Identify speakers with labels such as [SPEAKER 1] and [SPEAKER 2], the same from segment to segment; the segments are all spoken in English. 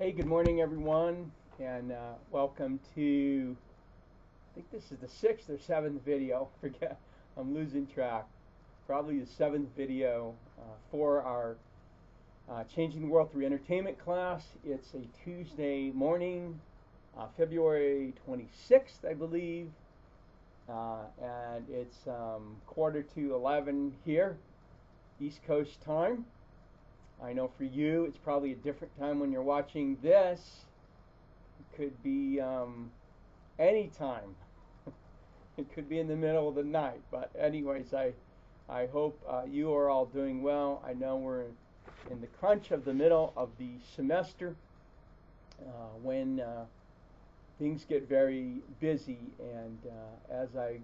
[SPEAKER 1] Hey, good morning, everyone, and welcome to, I think this is the sixth or seventh video. Forget, I'm losing track. Probably the seventh video for our Changing the World Through Entertainment class. It's a Tuesday morning, February 26th, I believe, and it's quarter to 11 here, East Coast time. I know for you, it's probably a different time when you're watching this. It could be any time. It could be in the middle of the night. But anyways, I hope you are all doing well. I know we're in the crunch of the middle of the semester when things get very busy. And as I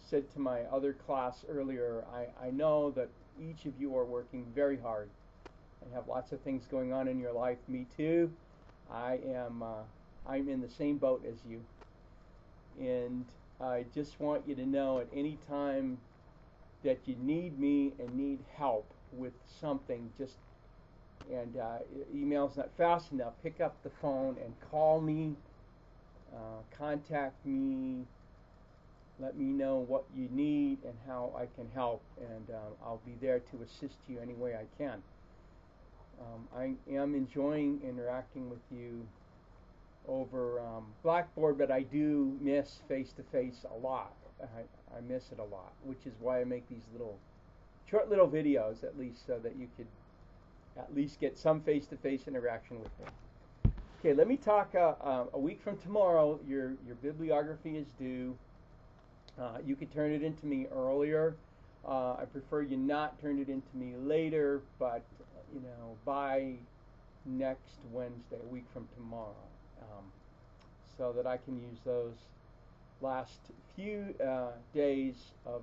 [SPEAKER 1] said to my other class earlier, I know that each of you are working very hard and have lots of things going on in your life. Me too. I'm in the same boat as you, and I just want you to know at any time that you need me and need help with something, just and email's not fast enough. Pick up the phone and call me, contact me, let me know what you need and how I can help, and I'll be there to assist you any way I can. I am enjoying interacting with you over Blackboard, but I do miss face-to-face a lot. I miss it a lot, which is why I make these short little videos, at least, so that you could at least get some face-to-face interaction with me. Okay, let me talk. A week from tomorrow, your bibliography is due. You could turn it into me earlier. I prefer you not turn it into me later, but by next Wednesday, a week from tomorrow, so that I can use those last few days of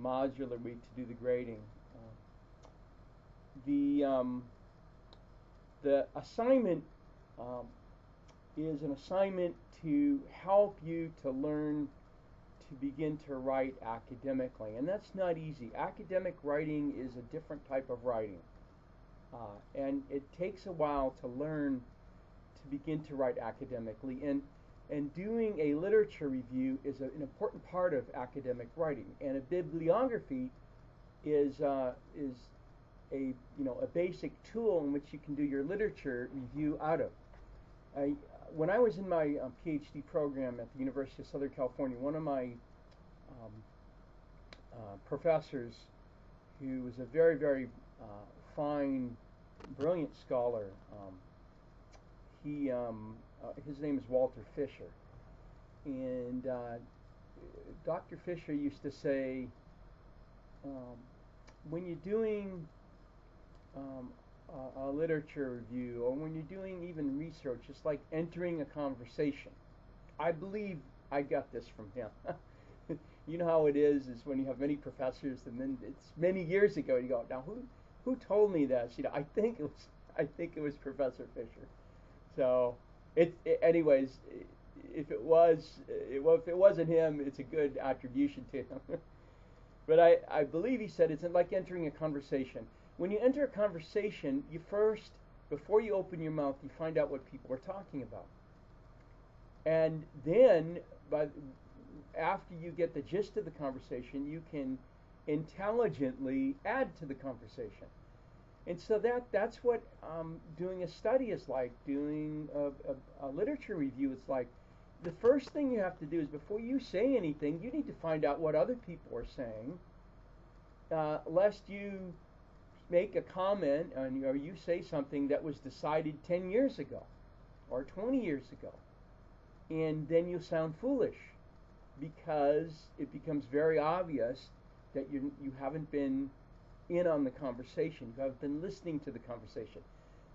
[SPEAKER 1] modular week to do the grading. The assignment is an assignment to help you to learn to begin to write academically, and that's not easy. Academic writing is a different type of writing, and it takes a while to learn to begin to write academically, and doing a literature review is an important part of academic writing, and a bibliography is a basic tool in which you can do your literature review out of. When I was in my PhD program at the University of Southern California, one of my professors, who was a very, very fine, brilliant scholar, his name is Walter Fisher, and Dr. Fisher used to say, when you're doing a literature review, or when you're doing even research, it's like entering a conversation. I believe I got this from him. You know how it is when you have many professors, and then it's many years ago. You go, now who told me this? I think it was Professor Fisher. So anyways, if it wasn't him, it's a good attribution to him. But I believe he said it's like entering a conversation. When you enter a conversation, you first, before you open your mouth, you find out what people are talking about. And then, after you get the gist of the conversation, you can intelligently add to the conversation. And so that's what doing a study is like, doing a literature review is like. The first thing you have to do is, before you say anything, you need to find out what other people are saying, lest you make a comment or you say something that was decided 10 years ago or 20 years ago, and then you sound foolish because it becomes very obvious that you haven't been in on the conversation, you haven't been listening to the conversation.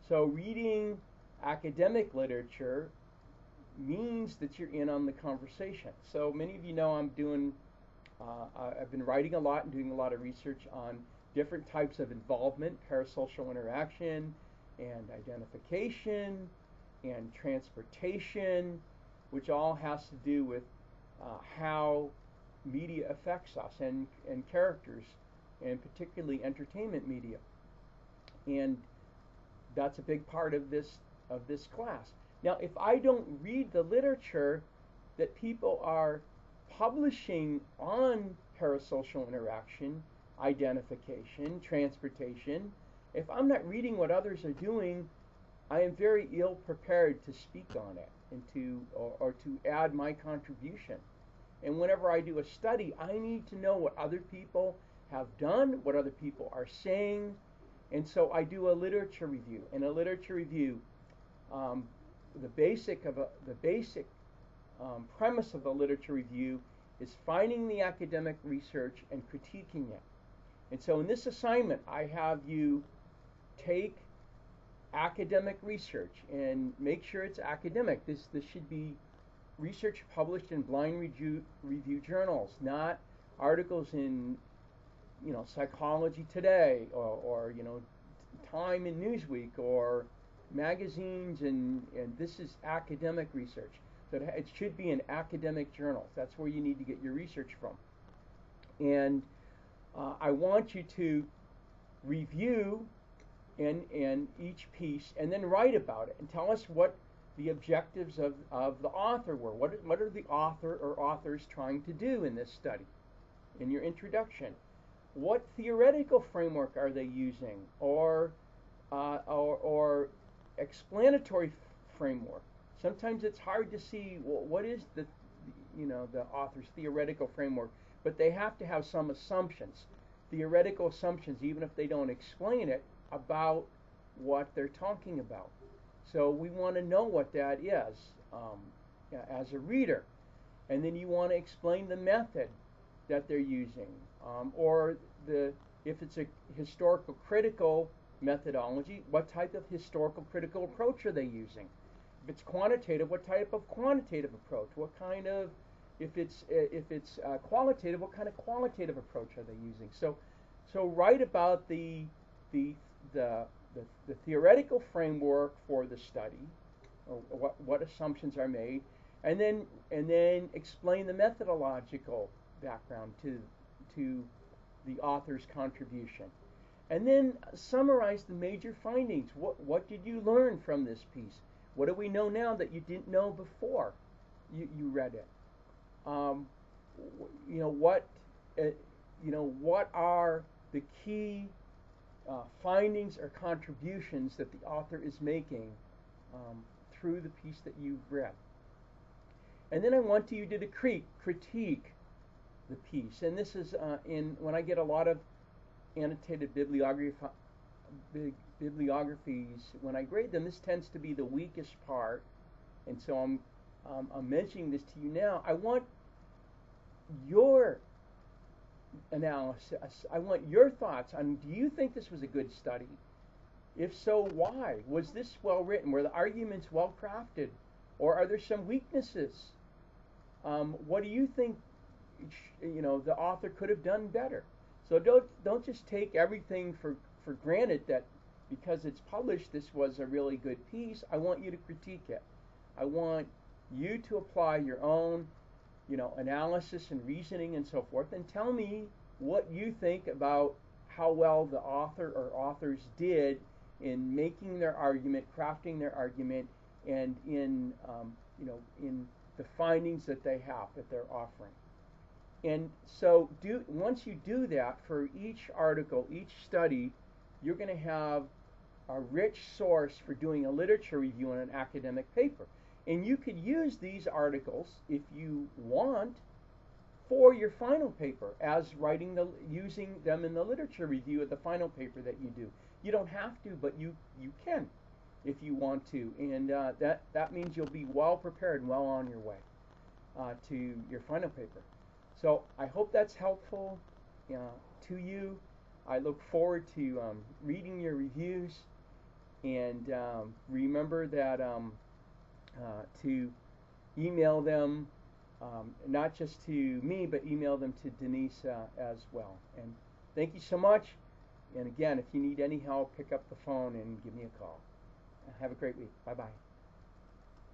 [SPEAKER 1] So reading academic literature means that you're in on the conversation. So many of you know I've been writing a lot and doing a lot of research on different types of involvement, parasocial interaction, and identification, and transportation, which all has to do with how media affects us, and characters, and particularly entertainment media. And that's a big part of this of this class. Now, if I don't read the literature that people are publishing on parasocial interaction, identification, transportation, if I'm not reading what others are doing, I am very ill prepared to speak on it and or to add my contribution. And whenever I do a study, I need to know what other people have done, what other people are saying, and so I do a literature review. And a literature review, the basic premise of a literature review is finding the academic research and critiquing it. And so in this assignment, I have you take academic research and make sure it's academic. This should be research published in blind review journals, not articles in Psychology Today or Time and Newsweek or magazines, and this is academic research. So it should be in academic journals. That's where you need to get your research from. And I want you to review in each piece and then write about it and tell us what the objectives of the author were. What are the author or authors trying to do in this study? In your introduction, what theoretical framework are they using, or explanatory framework? Sometimes it's hard to see what is the author's theoretical framework, but they have to have some assumptions, theoretical assumptions, even if they don't explain it, about what they're talking about. So we want to know what that is as a reader. And then you want to explain the method that they're using, or if it's a historical critical methodology, what type of historical critical approach are they using? If it's quantitative, what type of quantitative approach? What kind of, if it's qualitative, what kind of qualitative approach are they using? So write about the theoretical framework for the study, or what assumptions are made, and then explain the methodological background to the author's contribution, and then summarize the major findings. What did you learn from this piece? What do we know now that you didn't know before you read it? What are the key findings or contributions that the author is making through the piece that you've read? And then I want you to critique the piece. And this is when I get a lot of annotated bibliographies, when I grade them, this tends to be the weakest part. And so I'm mentioning this to you now. I want your analysis. I want your thoughts on, do you think this was a good study? If so, why? Was this well written? Were the arguments well crafted? Or are there some weaknesses? What do you think the author could have done better? So don't just take everything for granted that because it's published this was a really good piece. I want you to critique it. I want you to apply your own analysis and reasoning and so forth, and tell me what you think about how well the author or authors did in making their argument, crafting their argument, and in the findings that they have, that they're offering. And so once you do that for each article, each study, you're going to have a rich source for doing a literature review on an academic paper. And you could use these articles, if you want, for your final paper, as using them in the literature review of the final paper that you do. You don't have to, but you can if you want to. And that means you'll be well prepared and well on your way to your final paper. So I hope that's helpful to you. I look forward to reading your reviews, and remember that to email them, not just to me, but email them to Denise as well. And thank you so much. And again, if you need any help, pick up the phone and give me a call. Have a great week. Bye-bye.